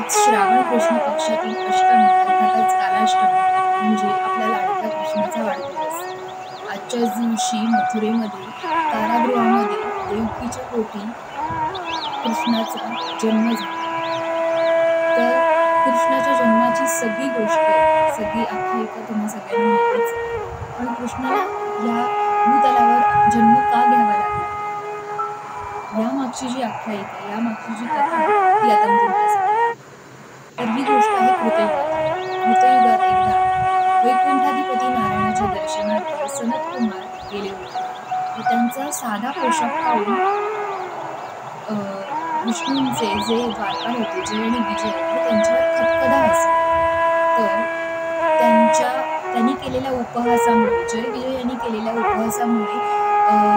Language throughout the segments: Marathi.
आज श्रावण कृष्ण पक्षातील अष्टमी अर्थातच कालाष्टमी म्हणजे आपल्या लाडक्या कृष्णाचा वाढदिवस. आजच्याच दिवशी मथुरेमध्ये कारागृहामध्ये देवकीच्या पोटी कृष्णाचा जन्म झाला. तर कृष्णाच्या जन्माची सगळी गोष्ट, सगळी आख्यायिका तुम्हा सगळ्यांना माहितीच आहे. पण कृष्णाला या भूतलावर जन्म का घ्यावा लागला, यामागची जी आख्यायिका, यामागची जी कथा आहे, ती आता मी तुम्हाला सांगते. तर ही गोष्ट आहे कृतयुगात. कृतयुगात एकदा वैकुंठाधिपती नारायणाच्या दर्शनार्थ सनत कुमार गेले होते. तर त्यांचा साधा पोशाख पाहून विष्णूंचे जे द्वारपाल होते जय आणि विजय, हे त्यांच्यावर खदखदा हसले. तर त्यांनी केलेल्या उपहासामुळे, जय विजय यांनी केलेल्या उपहासामुळे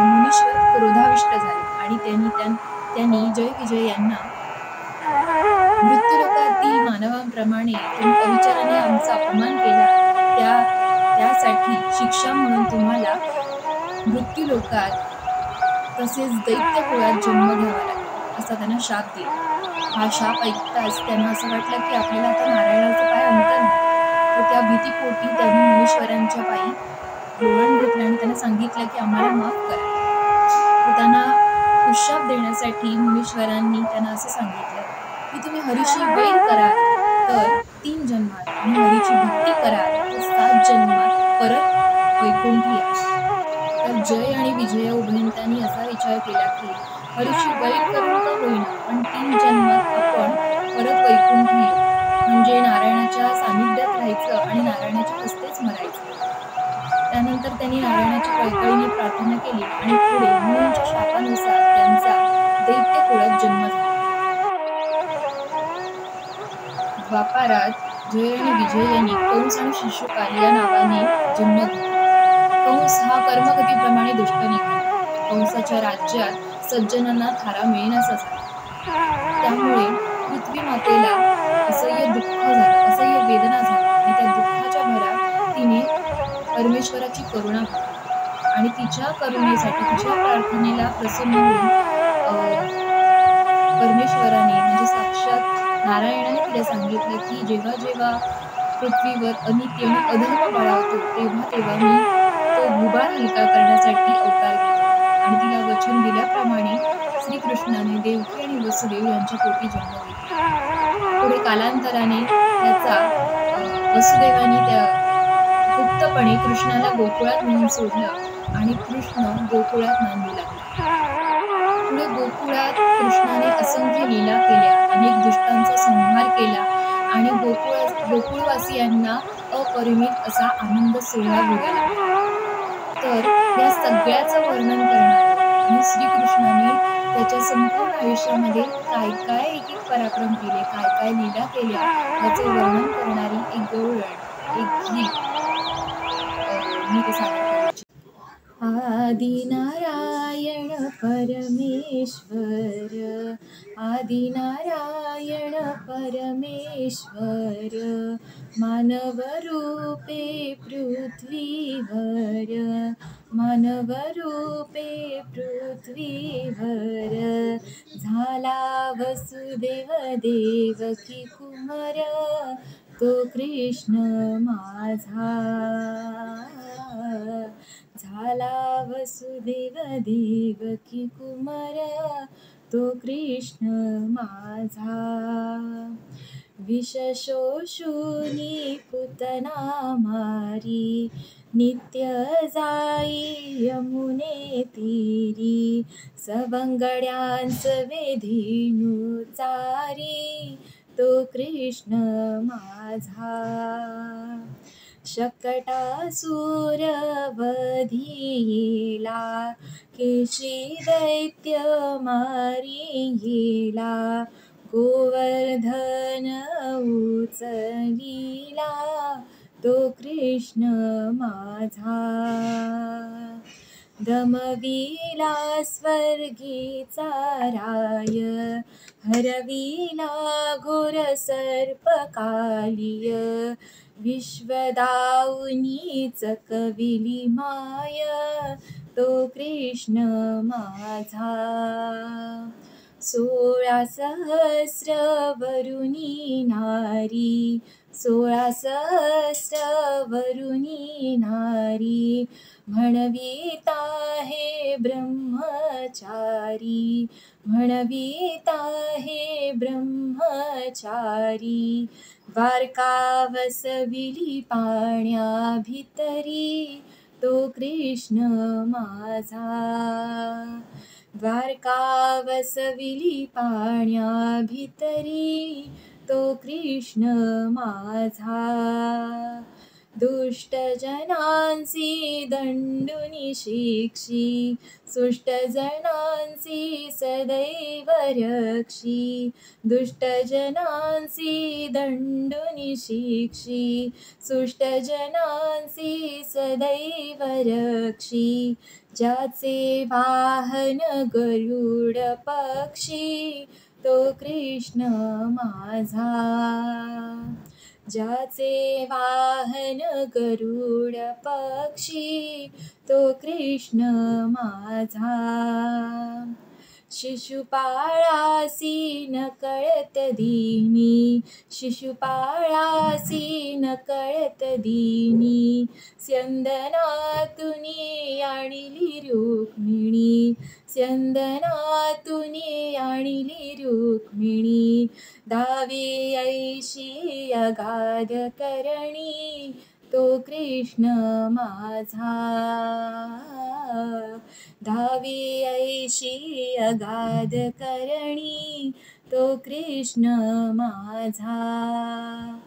मुनीश्वर क्रोधाविष्ट झाले आणि त्यांनी जय विजय यांना मृत्यूलोकातील मानवांप्रमाणे तुम्ही अविचाराने आमचा अपमान केला, त्यासाठी शिक्षा म्हणून तुम्हाला मृत्यूलोकात तसेच दैत्य कुळात जन्म घ्यावा लागेल, असा त्यांना शाप दिला. हा शाप ऐकताच त्यांना असं वाटलं की आपल्याला आता नारायणाचा काय अंत नाही. तर त्या भीतीपोटी त्यांनी मुनीश्वरांच्या पायी लोळण घेतलं आणि त्यांना सांगितलं की आम्हाला माफ करा. तर त्यांना उशाप देण्यासाठी मुनीश्वरांनी त्यांना असं सांगितलं की तुम्ही हरीशी वैर कराल तर 3 जन्मात आणि हरीची भक्ती कराल तर 7 जन्मात परत वैकुंठी या. तर जय आणि विजय उभयंतांनी असा विचार केला की हरीशी वैर करून का होईना, पण 3 जन्मात आपण परत वैकुंठी येऊ, म्हणजे नारायणाच्या सानिध्यात राहायचं आणि नारायणाच्या हस्तेच मरायचं. त्यानंतर त्यांनी नारायणाची कळकळीने प्रार्थना केली आणि पुढे मुनींच्या शापानुसार त्यांचा दैत्य कुळात जन्म झाला. द्वापारात जय आणि विजय यांनी कंस आणि शिशुपाल या नावाने जन्म घेतला. कंस हा कर्मगतीप्रमाणे दुष्ट निघाला. कंसाच्या राज्यात सज्जनांना थारा मिळेनासा झाला. त्यामुळे पृथ्वी मातेला असह्य दुःख झालं, असह्य वेदना झाल्या आणि त्या दुःखाच्या भरात तिने परमेश्वराची करुणा भाळली आणि तिच्या करुणेसाठी, तिच्या प्रार्थनेला प्रसन्न होऊन परमेश्वराने म्हणजे साक्षात नारायणाने तिला सांगितलं की जेव्हा जेव्हा पृथ्वीवर अनित्य आणि अधर्म बळावतो तेव्हा मी तो भूभार हलका करण्यासाठी अवतार घेतो. आणि तिला वचन दिल्याप्रमाणे श्रीकृष्णाने देवकी आणि वसुदेव यांच्या पोटी जन्म घेतला. पुढे कालांतराने वसुदेवाने त्या गुप्तपणे कृष्णाला गोकुळात नेऊन सोडलं आणि कृष्ण गोकुळात नांदू लागला. पुढे गोकुळात कृष्णाने असंख्य लीला केल्या, अनेक दुष्टांचा संहार केला आणि गोकुळवासियांना अपरिमित असा आनंद सोहळा भोगायला मिळाला. तर या सगळ्याचं वर्णन करणारं आणि श्रीकृष्णाने त्याच्या संपूर्ण आयुष्यामध्ये काय काय एक एक पराक्रम केले, काय काय लीला केल्या, याचं वर्णन करणारी एक गवळण, एक गीत मी ते सादर करू इच्छिते. आदिनारायण परमेश्वर, आदिनारायण परमेश्वर, मानवरूपे पृथ्वीवर, मानवरूपे पृथ्वीवर, झाला वसुदेव देवकी कुमार, तो कृष्ण माझा. झाला वसुदेव देवकी कुमार, तो कृष्ण माझा. विष शोषुनी पुतना मारी, नित्य जाई यमुने तीरी, सवंगड्यांस वेधिनू चारी, तो कृष्ण माझा. शकटासूर वधिला, केशी दैत्य मारिला, गोवर्धन उचलिला, तो कृष्ण माझा. दमविला स्वर्गीचा राय, हरविला घोर सर्पकालिय, विश्वदाऊनी चकविली माय, तो कृष्ण माझा. 16 सहस्र वरुणी नारी, 16 सहस्र वरुणी नारी, म्हणवीत आहे ब्रह्मचारी, म्हणवीत आहे ब्रह्मचारी. द्वारका वसविली पाण्या भितरी, तो कृष्ण माझा. द्वारका वसविली पाण्या भितरी, तो कृष्ण माझा. दुष्ट जनांसी दंडुनी शिक्षी, सुष्ट जनांसी सदैव रक्षी. दुष्ट जनांसी दंडुनी शिक्षी, सुष्ट जनांसी सदैव रक्षी. ज्याचे वाहन गरुड पक्षी, तो कृष्ण माझा. ज्याचे वाहन गरुड पक्षी, तो कृष्ण माझा. शिशुपाळासी न कळत दीनी, शिशुपाळासी न कळत दीनी. स्यंदनातुनी आणिली रुक्मिणी, स्यंदनातुनी आणिली रुक्मिणी. दावी ऐशी अगाध करणी, तो कृष्ण माझा. धावी ऐशी अगाध करणी, तो कृष्ण माझा.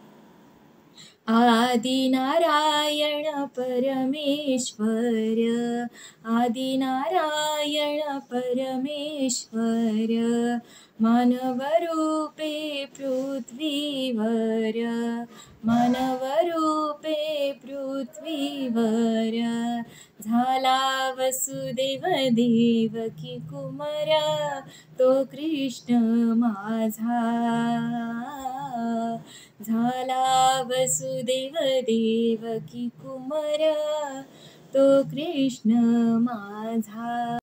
आदिनारायण परमेश्वर, आदिनारायण परमेश्वर. मानवरूपे पृथ्वीवर, मानवरूपे पृथ्वीवर. झाला वसुदेव देवकी कुमार, तो कृष्ण माझा. झाला वसुदेव देवकी कुमार, तो कृष्ण माझा.